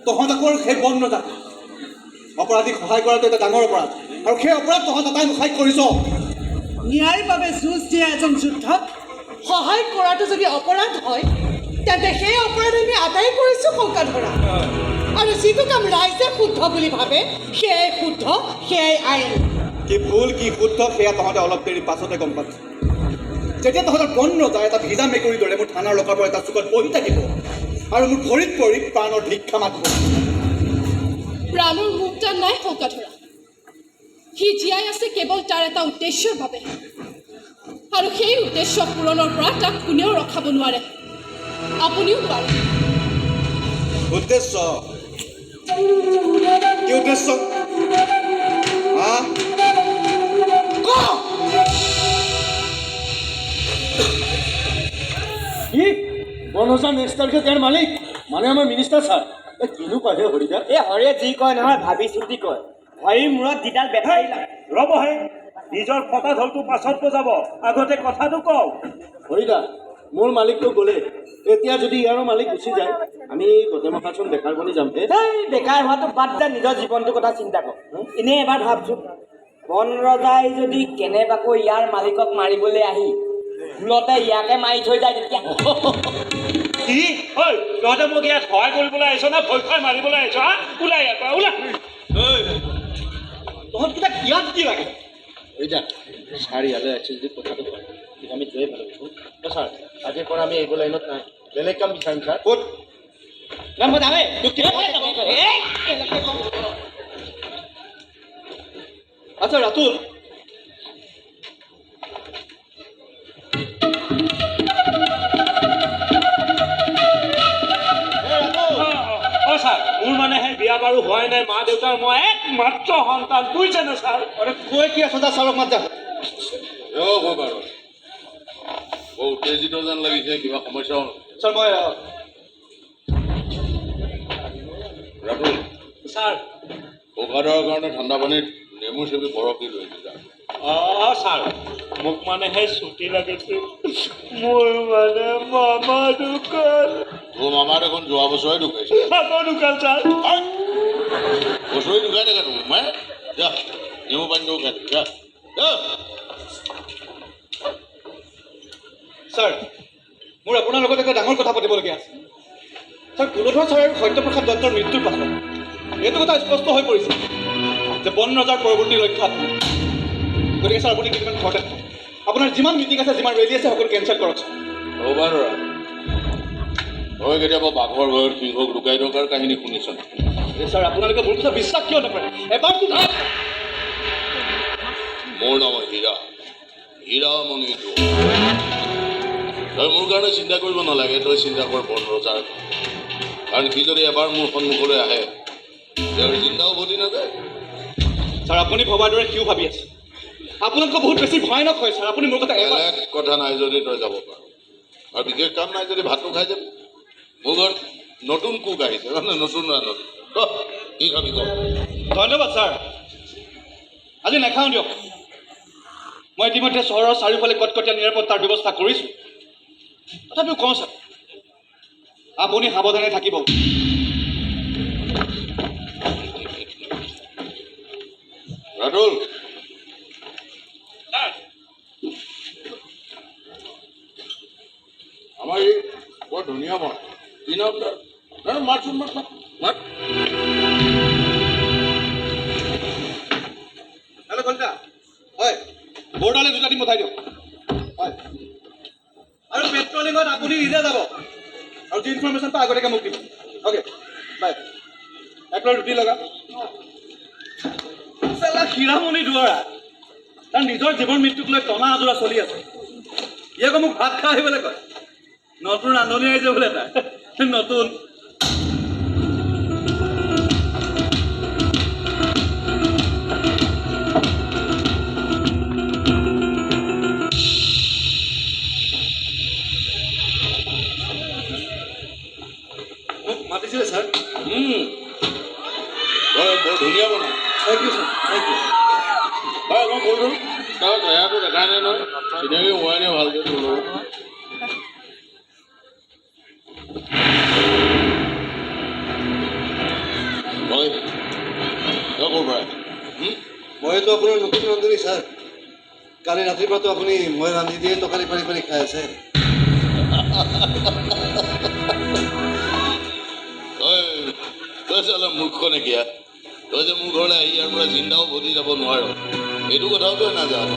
তহঁতকো সেই বন নজাত অপৰাধীক সহায় কৰাটো এটা ডাঙৰ অপৰাধ আৰু সেই অপৰাধ তহঁত এটাই মুখাই কৰিছ ন্যায়ৰ বাবে যুঁজ দিয়া এজন যোদ্ধাক সহায় কৰাটো যদি অপৰাধ হয় তেন্তে সেই অপৰাধ আমি আদায় কৰিছোঁ শংকাধৰা আৰু যিটো কাম ৰাইজে শুদ্ধ বুলি ভাবে সেয়াই শুদ্ধ সেয়াই আইন কি ভুল কি শুদ্ধ সেয়া তহঁতে অলপ দেৰি পাছতে গম পাবি যেতিয়া তহঁতৰ বন ৰজা এটা ভিজা মেকুৰীৰ দৰে মোৰ থানাৰ লকাৰ পৰা এটা চুকত বহি থাকিব আৰু মোৰ ভৰিত পৰি প্ৰাণৰ ভিক্ষা মাতিব প্ৰাণৰ মুক্তা নাই শংকাধৰা সি জীয়াই আছে কেৱল তাৰ এটা উদ্দেশ্যৰ বাবে আৰু সেই উদ্দেশ্য পূৰণৰ পৰা তাক কোনেও ৰখাব নোৱাৰে আপুনিও নোৱাৰে উদ্দেশ্য কি উদ্দেশ্য কি বনজা নেক্সট তাৰিখে তেওঁৰ মালিক মানে আমাৰ মিনিষ্টাৰ ছাৰ কিনো কয় হৰিদা এই হৰিয়ে যি কয় নহয় ভাবি চিন্তি কয় হৰিৰ মূৰত যিডাল বেঠাই ৰ'বহে নিজৰ ফটা ঢলটো পাছত বজাব আগতে কথাটো কওঁ হৰিদা মোৰ মালিকটো গ'লে এতিয়া যদি ইয়াৰো মালিক গুচি যায় আমি গোটেই মাথাচোন বেকাৰ বনি যাম এই বেকাৰ হোৱাটো বাদ দে নিজৰ জীৱনটোৰ কথা চিন্তা কৰ এনেই এবাৰ ভাবচোন বন ৰজাই যদি কেনেবাকৈ ইয়াৰ মালিকক মাৰিবলৈ আহি ভুলতে ইয়াকে মাৰি থৈ যায় তেতিয়া কি ঐ তহঁতে মোক ইয়াত সহায় কৰিবলৈ আহিছ নে ভয় খাই মাৰিবলৈ আহিছ হা ওলাই ইয়াৰ পৰা ওলা তহঁতকেইটা ইয়াত কি লাগে হৰিদা ছাৰ ইয়ালৈ আহিছে যদি কথাটো কয় তেতিয়া আমি যোৱাই ভাল হ'ব ছাৰ আজিৰ পৰা আমি এইবোৰ লাইনত নাই বেলেগ কাম বিচাৰিম ছাৰ ক'ত মই যামেই আচ্ছা ৰাতুল ছাৰ মোৰ মানে সেই বিয়া বাৰু হোৱাই নাই মা দেউতাৰ মই একমাত্ৰ সন্তান বুজিছেনে ছাৰ কৈ কি আছ ছাৰক মাত যা বাৰু বৰ উত্তেজিত যেন লাগিছে কিবা সমস্যাও ছাৰ মই ৰাতুল ছাৰ পগাধৰাৰ কাৰণে ঠাণ্ডা পানীত নেমু চেপি বৰফ দি লৈ যা ছাৰ মোক মানে সেই ছুটি লাগিছিল মোৰ মানে মামা ঢুকাল তোৰ মামা দেখোন যোৱা বছৰে ঢুকাইছে আকৌ ঢুকাল ছাৰ বছৰে ঢুকাই থাকে তোৰ মায়ে যা নেমু পানীটো খাই যা ছাৰ মোৰ আপোনাৰ লগত এটা ডাঙৰ কথা পাতিবলগীয়া আছে ছাৰ কুলধৰ ছাৰ আৰু সত্যপ্ৰসাদ দত্তৰ মৃত্যুৰ পাছত এইটো কথা স্পষ্ট হৈ পৰিছে যে বন ৰজাৰ পৰৱৰ্তী লক্ষ্য আপুনি গতিকে ছাৰ আপুনি কেইদিনমান ঘৰতে থাকক আপোনাৰ যিমান মিটিং আছে যিমান ৰেলী আছে সকলো কেঞ্চেল কৰক ৰবাধৰা তই কেতিয়াবা বাঘৰ ভয়ত সিংহক লুকাই থকাৰ কাহিনী শুনিছ ছাৰ আপোনালোকে মোৰ কথা বিশ্বাস কিয় নকৰে এবাৰতো মোৰ নাম হীৰা হীৰামণি তই মোৰ কাৰণে চিন্তা কৰিব নালাগে তই চিন্তা কৰ বন ৰজাৰ কাৰণ সি যদি এবাৰ মোৰ সন্মুখলৈ আহে তেওঁৰ চিন্তাও উভতি নাযায় ছাৰ আপুনি ভবাৰ দৰে সিও ভাবি আছে আপোনালোকে বহুত বেছি ভয়ানক হয় ছাৰ আপুনি মোৰ কথা বেলেগ কথা নাই যদি তই যাব পাৰ আৰু বিশেষ কাম নাই যদি ভাতটো খাই যাবি মোৰ ঘৰত নতুন কুক আহিছে মানে নতুন ৰান্ধনি কি খাবি ক ধন্যবাদ ছাৰ আজি নাখাওঁ দিয়ক মই ইতিমধ্যে চহৰৰ চাৰিওফালে কটকটীয়া নিৰাপত্তাৰ ব্যৱস্থা কৰিছোঁ তথাপিও কওঁ ছাৰ আপুনি সাৱধানে থাকিব ৰাতুল আমাৰ এই বৰ ধুনীয়া বন দিনত মাতচোন মাত মাত হেল্ল' কলিতা হয় বৰ্ডাৰলৈ 2টা দিন পঠাই দিয়ক হয় আৰু পেট্ৰলিঙত আপুনি নিজে যাব আৰু যি ইনফৰ্মেশ্যন পায় আগতীয়াকৈ মোক দিব অ'কে বাই এক প্লেট ৰুটি লগা হীৰামণি দুৱৰা তাৰ নিজৰ জীৱন মৃত্যুক লৈ টনা আজোৰা চলি আছে ই আকৌ মোক ভাত খাই আহিবলৈ কয় নতুন ৰান্ধনি আহিছে বোলে তাৰ নতুন মোক মাতিছিলে ছাৰ বৰ ধুনীয়া বনা thank you sir thank you হয় মই কৈছোঁ তাৰ চেহেৰাটো দেখাই নাই নহয় চিনাকি হোৱাই নাই ভালকৈ তোৰ লগত ক'ৰ পৰা মইতো আপোনাৰ নতুন ৰান্ধনি ছাৰ কালি ৰাতিৰ পৰাতো আপুনি মই ৰান্ধি দিয়ে টকাৰী পাৰি পাৰি খাই আছে তই চালা মূৰ্খ নেকিয়া তই যে মোৰ ঘৰলৈ আহি ইয়াৰ পৰা জিন্দাও উভতি যাব নোৱাৰ এইটো কথাও তই নাজান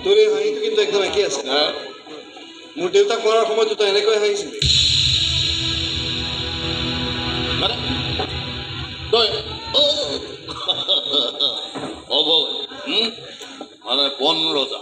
তোৰ এই হাঁহিটো কিন্তু একদম একেই আছে মোৰ দেউতাক মৰাৰ সময়তো তই এনেকৈ হাঁহিছিলি মানে তই হ'ব মানে বন ৰজা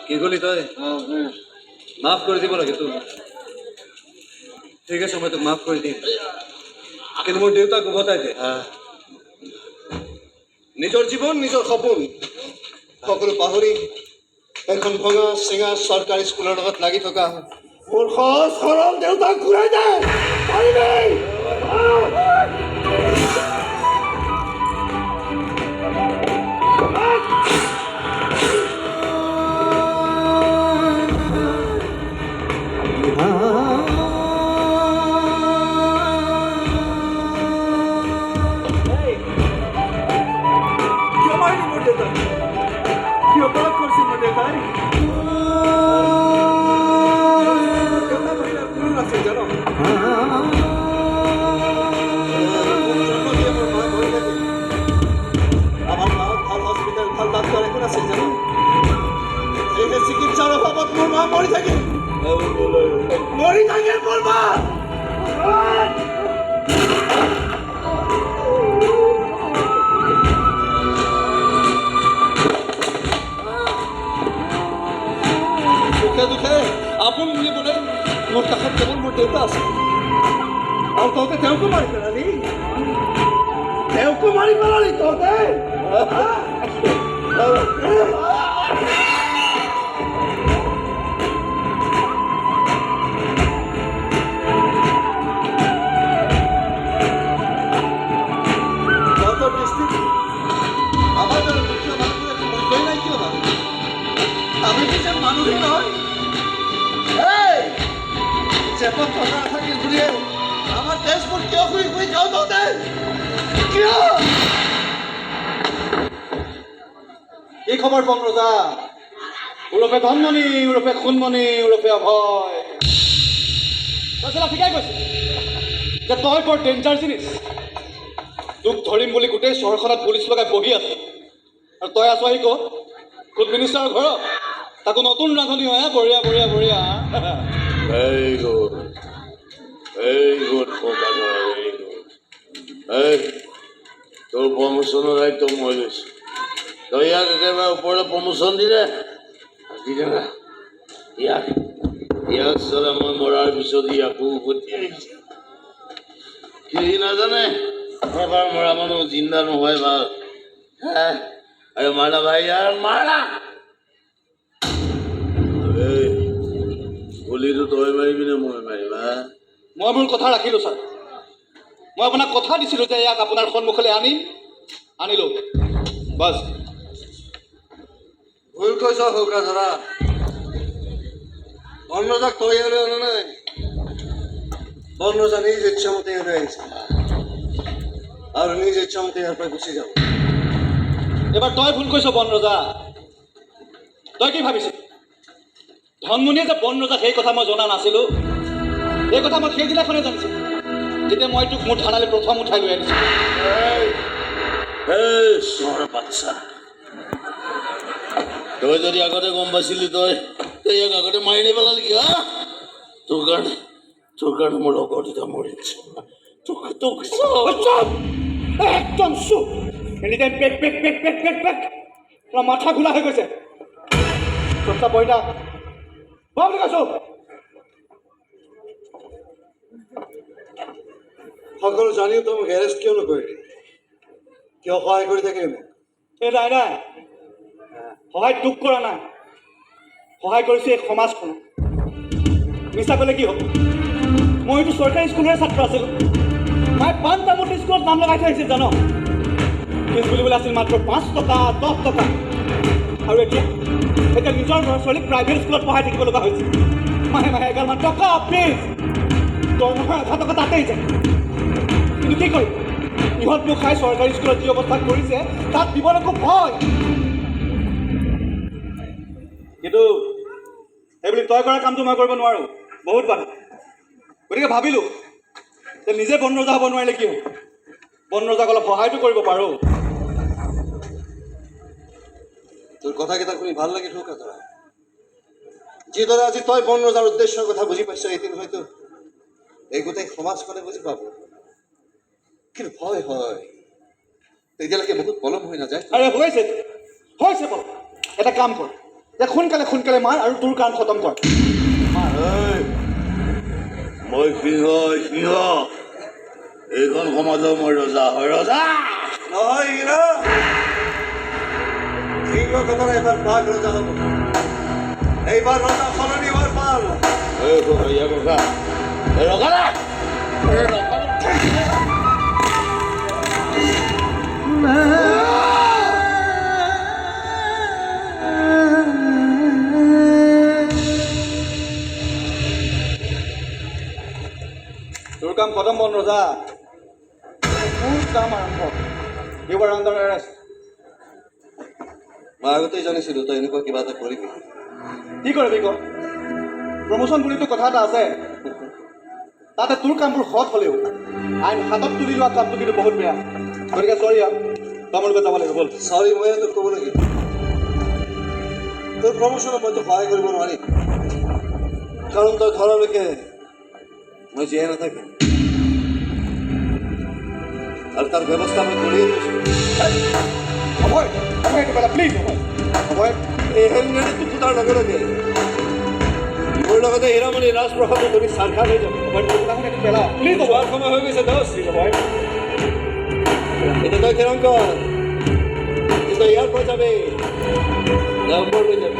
কি ক'লি তই মাফ কৰি দিব লাগে তোক ঠিক আছে মই তোক মাফ কৰি দিম কিন্তু মোৰ দেউতাক উভতাই দে নিজৰ জীৱন নিজৰ সপোন সকলো পাহৰি এখন ভঙা চিঙা চৰকাৰী স্কুলৰ লগত লাগি থকা মোৰ সহজ সৰল দেউতাক ঘূৰাই দে পাৰিবি চিকিৎসাৰ অভাৱত মোৰ মা মৰি থাকে মোৰ মা দুখে দুখে আপোন বুলিবলৈ মোৰ কাষত কেৱল মোৰ দেউতা আছে আৰু তহঁতে তেওঁকো মাৰি পেলালি তহঁতে আমাৰ দৰে দুখীয়া মানুহবোৰে মূল্যই নাই কিয় বাৰু আমি যে মানুহেই নহয় চেপত থকা নাথাকিল বুলিয়ে আমাৰ দেশবোৰ কিয় শুই শুই খাওঁ তহঁতে কিয় কি খবৰ বন ৰজা ওৰফে ধনমণি ওৰফে সোণমণি ওৰফে অভয় তই ঠিকাই কৈছে যে তই বৰ ডেঞ্জাৰ জিনিছ তোক ধৰিম বুলি গোটেই চহৰখনত পুলিচ লগাই বহি আছে আৰু তই আছো আহি ক'ত ফুড মিনিষ্টাৰৰ ঘৰত তাকো নতুন ৰান্ধনি হয় বঢ়িয়া বঢ়িয়া বঢ়িয়া Very good. Very good, Kokadora, very good. Hey, তোৰ প্ৰমোচনৰ দায়িত্ব মই লৈছোঁ তই ইয়াক একেবাৰে ওপৰলৈ প্ৰমোচন দিলে না ইয়াক চালে মই মৰাৰ পিছত ইয়াকো উভতি আহিছে কি নাজানে এবাৰ মৰা মানুহ জিন্দা নহয় ভাল আৰু মাৰা ভাই ইয়াৰ মাৰা গুলিটো তই মাৰিবি নে মই মাৰিবা মই মোৰ কথা ৰাখিলোঁ ছাৰ মই আপোনাক কথা দিছিলোঁ যে ইয়াক আপোনাৰ সন্মুখলৈ আনিলোঁ বাছ ভুল কৈছ ধৰা বন ৰজাক তই ইয়ালৈ অনা নাই বন ৰজা নিজ ইচ্ছামতে ইয়ালৈ আহিছে আৰু নিজ ইচ্ছামতে ইয়াৰ পৰা গুচি যাব এবাৰ তই ভুল কৈছ বন ৰজা তই কি ভাবিছিল ধনমণিয়ে যে বন ৰজা সেই কথা মই জনা নাছিলোঁ এই কথা মই সেইদিনাখনে জানিছিলোঁ যেতিয়া মই তোক মোৰ থানালৈ প্ৰথম উঠাই লৈ আনিছিলোঁ বাচ্চা তই যদি আগতে গম পাইছিলি তই ইয়াক আগতে মাৰি নেপেলালি কি হা তোৰ কাৰণে মোৰ লগৰ দুটা মৰিছে একদম চুপ এনিটাইম পেক পেক পেক পেক পেক পেক তোমাৰ মাথা ঘোলা হৈ গৈছে চোপচা বইটা বাবলি কৈছো সকলো জানিও তই মোক এৰেষ্ট কিয় নকৰিলি কিয় সহায় কৰি থাকিলি মোক এই নাই নাই সহায় তোক কৰা নাই সহায় কৰিছে এই সমাজখনক মিছা ক'লে কি হ'ব মইতো চৰকাৰী স্কুলৰে ছাত্ৰ আছিলোঁ মই 5টা মতে স্কুলত নাম লগাই থৈ আহিছিল জানো ফিজ বুলিবলৈ আছিল মাত্ৰ 5 টকা 10 টকা আৰু এতিয়া নিজৰ ল'ৰা ছোৱালীক প্ৰাইভেট স্কুলত পঢ়াই থাকিব লগা হৈছে মাহে মাহে এগালমান টকা ফিজ দৰমহা 1,000 টকা তাতেই যায় কিন্তু কি কৰিম ইহঁত মোক খাই চৰকাৰী স্কুলত যি অৱস্থা কৰিছে তাত দিবলৈ খুব ভয় কিন্তু সেইবুলি তই কৰা কামটো মই কৰিব নোৱাৰোঁ বহুত বাধা গতিকে ভাবিলোঁ যে নিজে বন ৰজা হ'ব নোৱাৰিলে কি হ'ব বন ৰজাক অলপ সহায়টো কৰিব পাৰোঁ তোৰ কথাকেইটা শুনি ভাল লাগিল হোক তৰা যিদৰে আজি তই বন ৰজাৰ উদ্দেশ্যৰ কথা বুজি পাইছ এদিন হয়তো এই গোটেই সমাজখনে বুজি পাব কিন্তু ভয় হয় তেতিয়ালৈকে বহুত পলম হৈ নাযায় আৰে হৈছে পলম এটা কাম কৰ যে সোনকালে মাৰ আৰু তোৰ কাম খতম কৰ মই সিংহ এইখন সমাজৰ মই ৰজা হয় ৰজা নহয় ইৰা সিংহ কথাৰে এবাৰ বাঘ ৰজা হ'ব এইবাৰ ৰজা সলনি হোৱাৰ পাল তোৰ কাম খতম বন ৰজা মোৰ কাম আৰম্ভ ইউ আৰ আণ্ডাৰ এৰেষ্ট মই আগতেই জানিছিলোঁ তই এনেকুৱা কিবা এটা কৰিবি কি কৰিবি ক প্ৰমোশ্যন বুলিতো কথা এটা আছে তাতে তোৰ কামবোৰ সৎ হ'লেও আইন হাতত তুলি লোৱা কামটো কিন্তু বহুত বেয়া গতিকে চৰি তোমালোকে যাব লাগিব ব'ল চৰি মই তোক ক'ব লাগিব তোৰ প্ৰমোশ্যনত মইতো সহায় কৰিব নোৱাৰিম কাৰণ তই ঘৰলৈকে মই জীয়াই নাথাকিম আৰু তাৰ ব্যৱস্থা মই কৰিয়ে থৈছোঁ হ'ব এইটো পেলা প্লিজ হ'ব এই হেলমেটটো ফুটাৰ লগে লগে মোৰ লগতে হীৰামণি ৰাজপ্ৰসাদে তুমি চাৰখাৰ হৈ যাব এইটো পেলা প্লিজ হ'ব যোৱাৰ সময় হৈ গৈছে দোষ এতিয়া তই থিৰাং কৰ তই ইয়াৰ পৰা যাবি নম্বৰ লৈ যাবি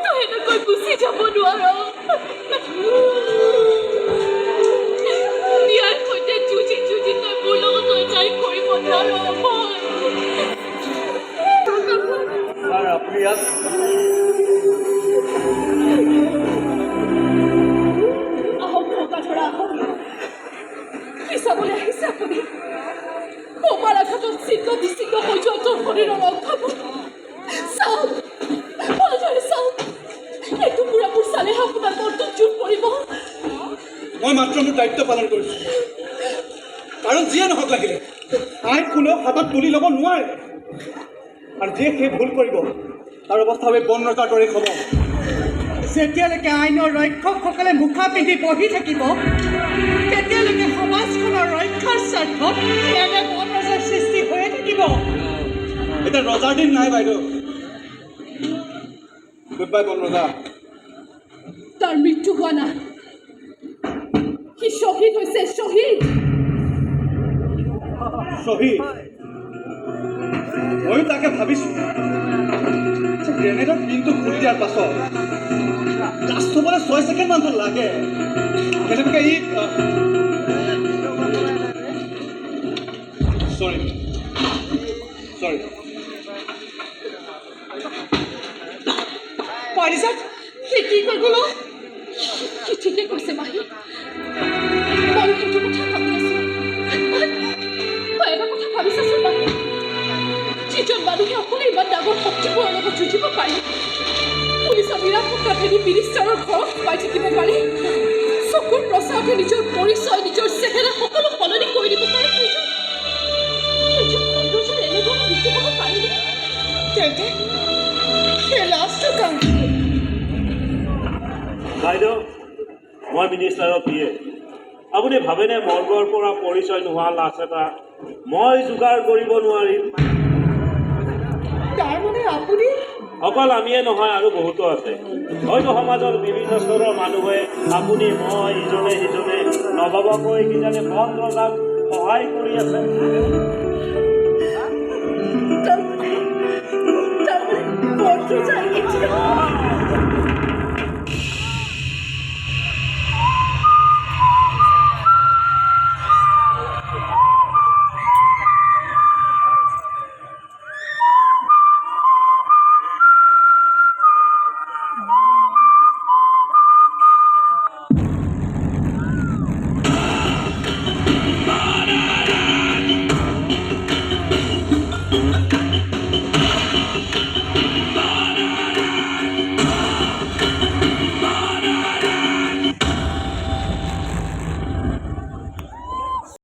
তই এনেকৈ গুচি যাব নোৱাৰ বিয়াৰ সৈতে যুঁজি তই মোৰ লগত অন্যায় কৰিব নোৱাৰ ছাৰ আপুনি ইয়াত আহক ককাধৰা আহক কি চাবলৈ আহিছে আপুনি বোমাৰ আঘাতত চিহ্ন বিচিহ্ন হৈ যোৱা তোৰ শৰীৰৰ অংশবোৰ চাওক ভালদৰে চাওক এই টুকুৰাবোৰ চালেহে আপোনাৰ মনটোত জোৰ পৰিব মই মাত্ৰ মোৰ দায়িত্ব পালন কৰিছোঁ কাৰণ যিয়ে নহওক লাগিলে আইন কোনেও হাতত তুলি ল'ব নোৱাৰে আৰু যিয়ে সেই ভুল কৰিব তাৰ অৱস্থা হৈ বন ৰজাৰ দৰে হ'ব যেতিয়ালৈকে আইনৰ ৰক্ষকসকলে মুখা পিন্ধি বহি থাকিব তেতিয়ালৈকে সমাজখনৰ ৰক্ষাৰ স্বাৰ্থত এনে বন ৰজাৰ সৃষ্টি হৈয়ে থাকিব এতিয়া ৰজাৰ দিন নাই বাইদেউ গুড বাই বন ৰজা তাৰ মৃত্যু হোৱা নাই সি শ্বহীদ হৈছে শ্বহীদ ময়ো তাকে ভাবিছোঁ গ্ৰেনেডৰ পিনটো খুলি দিয়াৰ পাছত লাষ্ট হ'বলৈ 6 ছেকেণ্ড মানটো লাগে কেনেবাকৈ চৰি পাৰিছত সি কি কৈ গ'ল সি ঠিকে কৈছে মাহী মই সেইটো কথা ভাবি আছোঁ তই এটা কথা ভাবিছাচোন মাহী যিজন মানুহে অকলে ইমান ডাঙৰ শক্তিবোৰৰ লগত যুঁজিব পাৰে পুলিচৰ নিৰাপত্তাভেদী মিনিষ্টাৰৰ ঘৰত সোমাই থাকিব পাৰে চকুৰ প্ৰচাৰতে নিজৰ পৰিচয় নিজৰ চেহেৰা সকলো সলনি কৰি দিব পাৰে সেইজন এনেদৰে মৃত্যু পাব পাৰিব তেন্তে সেই লাষ্টৰ কাম বাইদেউ মই মিনিষ্টাৰৰ পিয়ে আপুনি ভাবেনে মৰ্গৰ পৰা পৰিচয় নোহোৱা লাছ এটা মই যোগাৰ কৰিব নোৱাৰিম তাৰমানে আপুনি অকল আমিয়ে নহয় আৰু বহুতো আছে হয়তো সমাজৰ বিভিন্ন স্তৰৰ মানুহে আপুনি মই ইজনে সিজনে নভবাকৈ কিজানি বন ৰজাক সহায় কৰি আছে